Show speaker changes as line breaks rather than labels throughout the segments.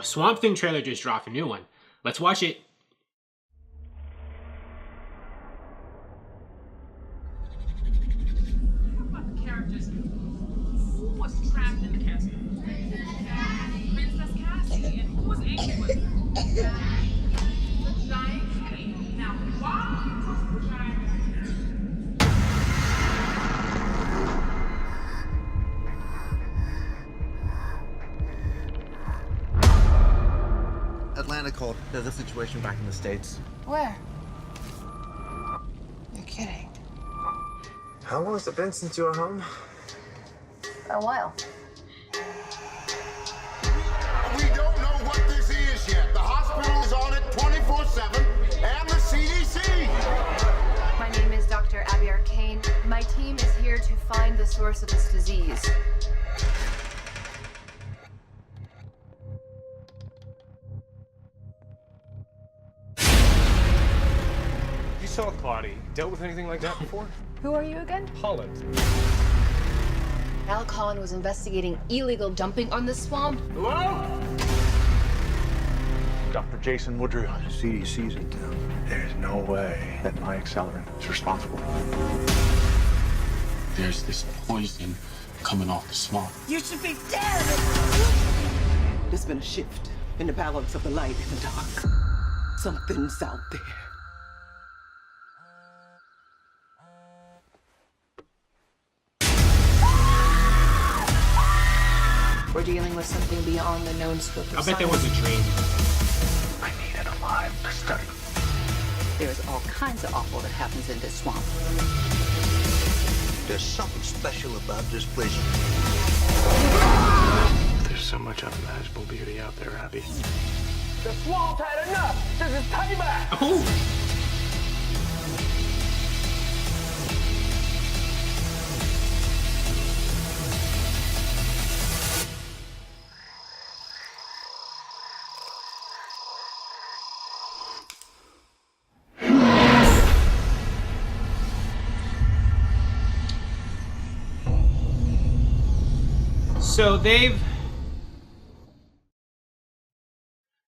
a Swamp Thing trailer just dropped, a new one. Let's watch it.
What about the characters? Who was trapped in the castle? Princess Cassie, and who was angry with her? The giant king. Now, why was the giant
Atlanta called. There's a situation back in the States.
Where? You're kidding.
How long has it been since you were home?
A while.
We don't know what this is yet. The hospital is on it 24/7, and the CDC.
My name is Dr. Abby Arcane. My team is here to find the source of this disease.
You saw Claudie. Dealt with anything like that before?
Who are you again?
Holland.
Alec Holland was investigating illegal dumping on the swamp.
Hello?
Dr. Jason Woodruff. The CDC's in town. There's no way that my accelerant is responsible.
There's this poison coming off the swamp.
You should be dead! There's been a shift in the balance of the light and the dark. Something's out there.
We're dealing with something beyond the known scope of
I bet there was a dream.
I need it alive to study.
There's all kinds of awful that happens in this swamp.
There's something special about this place.
There's so much unimaginable beauty out there, Abby.
The swamp had enough. This is payback.
Oh.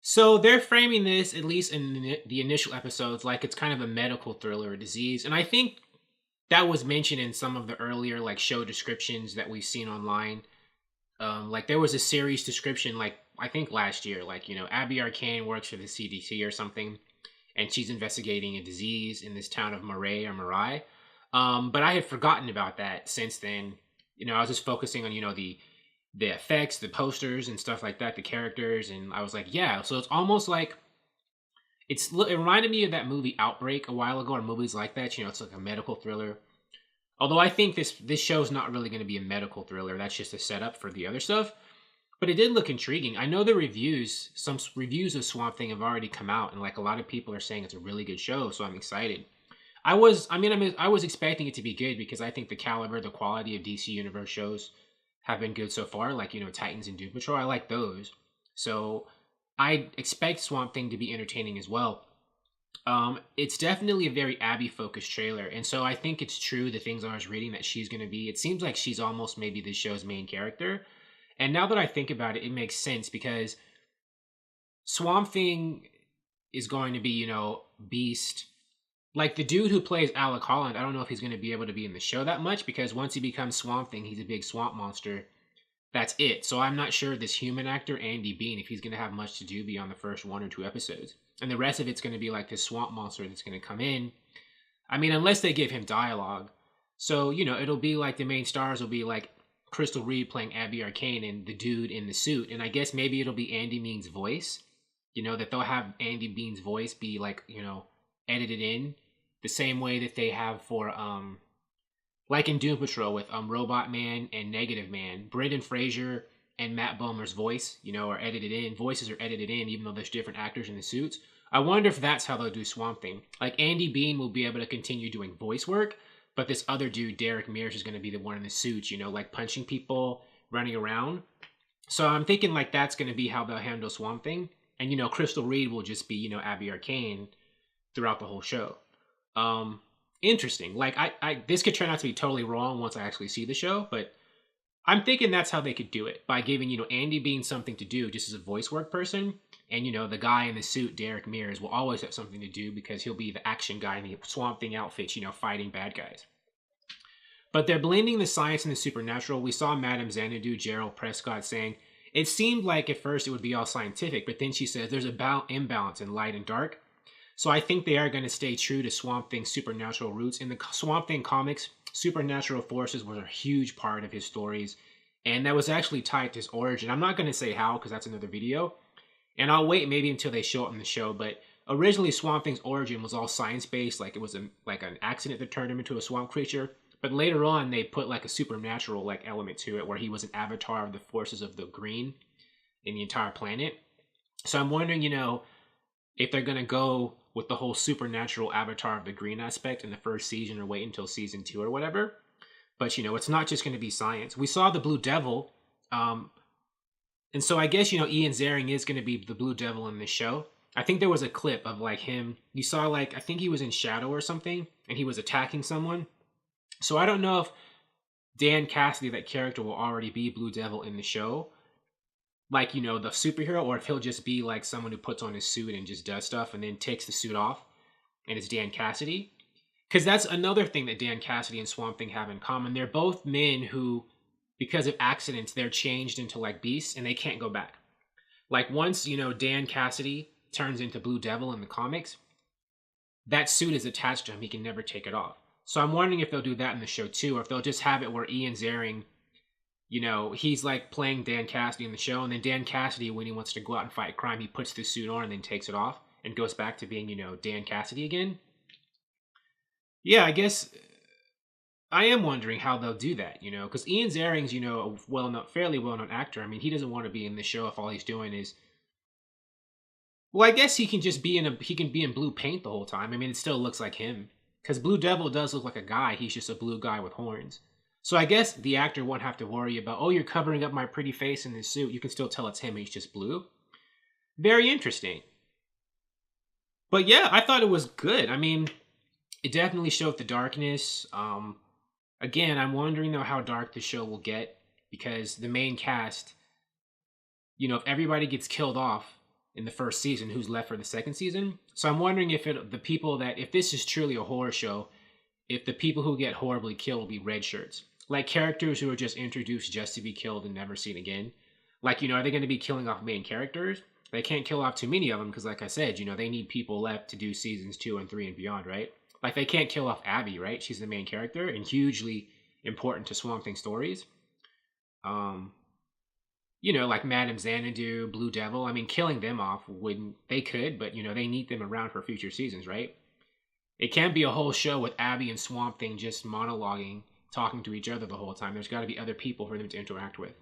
So they're framing this, at least in the initial episodes, like it's kind of a medical thriller or disease. And I think that was mentioned in some of the earlier like show descriptions that we've seen online. Like there was a series description, like I think last year, like, you know, Abby Arcane works for the CDC or something, and she's investigating a disease in this town of Murray or Marai. But I had forgotten about that since then. You know, I was just focusing on, you know, the effects, the posters and stuff like that, the characters, and I was like, yeah. So it's almost like it reminded me of that movie Outbreak a while ago, or movies like that. You know, it's like a medical thriller. Although I think this show's not really going to be a medical thriller. That's just a setup for the other stuff. But it did look intriguing. I know the reviews, some reviews of Swamp Thing have already come out, and like a lot of people are saying it's a really good show, so I'm excited. I was expecting it to be good because I think the caliber, the quality of DC Universe shows have been good so far, like, you know, Titans and Doom Patrol. I like those. So I expect Swamp Thing to be entertaining as well. It's definitely a very Abby-focused trailer, and so I think it's true, the things I was reading, that she's going to be, it seems like she's almost maybe the show's main character. And now that I think about it, it makes sense because Swamp Thing is going to be, you know, Beast. Like, the dude who plays Alec Holland, I don't know if he's going to be able to be in the show that much, because once he becomes Swamp Thing, he's a big swamp monster. That's it. So I'm not sure this human actor, Andy Bean, if he's going to have much to do beyond the first 1 or 2 episodes. And the rest of it's going to be like this swamp monster that's going to come in. I mean, unless they give him dialogue. So, you know, it'll be like the main stars will be like Crystal Reed playing Abby Arcane and the dude in the suit. And I guess maybe it'll be Andy Bean's voice. You know, that they'll have Andy Bean's voice be like, you know, edited in. The same way that they have for, like in Doom Patrol with Robot Man and Negative Man. Brendan Fraser and Matt Bomer's voice, you know, are edited in. Voices are edited in, even though there's different actors in the suits. I wonder if that's how they'll do Swamp Thing. Like, Andy Bean will be able to continue doing voice work, but this other dude, Derek Mears, is going to be the one in the suits, you know, like punching people, running around. So I'm thinking, like, that's going to be how they'll handle Swamp Thing. And, you know, Crystal Reed will just be, you know, Abby Arcane throughout the whole show. Interesting. Like, I this could turn out to be totally wrong once I actually see the show, but I'm thinking that's how they could do it, by giving, you know, Andy being something to do just as a voice work person. And, you know, the guy in the suit, Derek Mears, will always have something to do because he'll be the action guy in the Swamp Thing outfits, you know, fighting bad guys. But they're blending the science and the supernatural. We saw Madame Xanadu, Gerald Prescott, saying, it seemed like at first it would be all scientific, but then she says there's a imbalance in light and dark. So I think they are going to stay true to Swamp Thing's supernatural roots. In the Swamp Thing comics, supernatural forces were a huge part of his stories. And that was actually tied to his origin. I'm not going to say how, because that's another video. And I'll wait maybe until they show it in the show. But originally, Swamp Thing's origin was all science-based. Like, it was like an accident that turned him into a swamp creature. But later on, they put like a supernatural like element to it, where he was an avatar of the forces of the green in the entire planet. So I'm wondering, you know, if they're going to go with the whole supernatural avatar of the green aspect in the first season, or wait until season 2 or whatever. But, you know, it's not just going to be science. We saw the Blue Devil. And so I guess, you know, Ian Ziering is going to be the Blue Devil in this show. I think there was a clip of like him. You saw like, I think he was in shadow or something, and he was attacking someone. So I don't know if Dan Cassidy, that character, will already be Blue Devil in the show, like, you know, the superhero, or if he'll just be like someone who puts on his suit and just does stuff and then takes the suit off and it's Dan Cassidy. Because that's another thing that Dan Cassidy and Swamp Thing have in common. They're both men who, because of accidents, they're changed into like beasts and they can't go back. Like, once, you know, Dan Cassidy turns into Blue Devil in the comics, that suit is attached to him. He can never take it off. So I'm wondering if they'll do that in the show too, or if they'll just have it where Ian Ziering, you know, he's like playing Dan Cassidy in the show, and then Dan Cassidy, when he wants to go out and fight crime, he puts the suit on and then takes it off and goes back to being, you know, Dan Cassidy again. Yeah, I guess I am wondering how they'll do that, you know, because Ian Ziering's, you know, a fairly well-known actor. I mean, he doesn't want to be in the show if all he's doing is, well, I guess he can just be in blue paint the whole time. I mean, it still looks like him, because Blue Devil does look like a guy. He's just a blue guy with horns. So I guess the actor won't have to worry about, oh, you're covering up my pretty face in this suit. You can still tell it's him. He's just blue. Very interesting. But yeah, I thought it was good. I mean, it definitely showed the darkness. Again, I'm wondering though how dark the show will get, because the main cast, you know, if everybody gets killed off in the first season, who's left for the second season? So I'm wondering if if this is truly a horror show, if the people who get horribly killed will be red shirts. Like characters who are just introduced just to be killed and never seen again. Like, you know, are they going to be killing off main characters? They can't kill off too many of them because, like I said, you know, they need people left to do seasons 2 and 3 and beyond, right? Like, they can't kill off Abby, right? She's the main character and hugely important to Swamp Thing stories. You know, like Madame Xanadu, Blue Devil. I mean, killing them off they could, but, you know, they need them around for future seasons, right? It can't be a whole show with Abby and Swamp Thing just monologuing, talking to each other the whole time. There's got to be other people for them to interact with.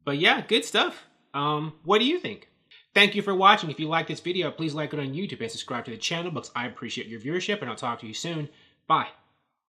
But yeah, good stuff. What do you think? Thank you for watching. If you like this video, please like it on YouTube and subscribe to the channel because I appreciate your viewership, and I'll talk to you soon. Bye.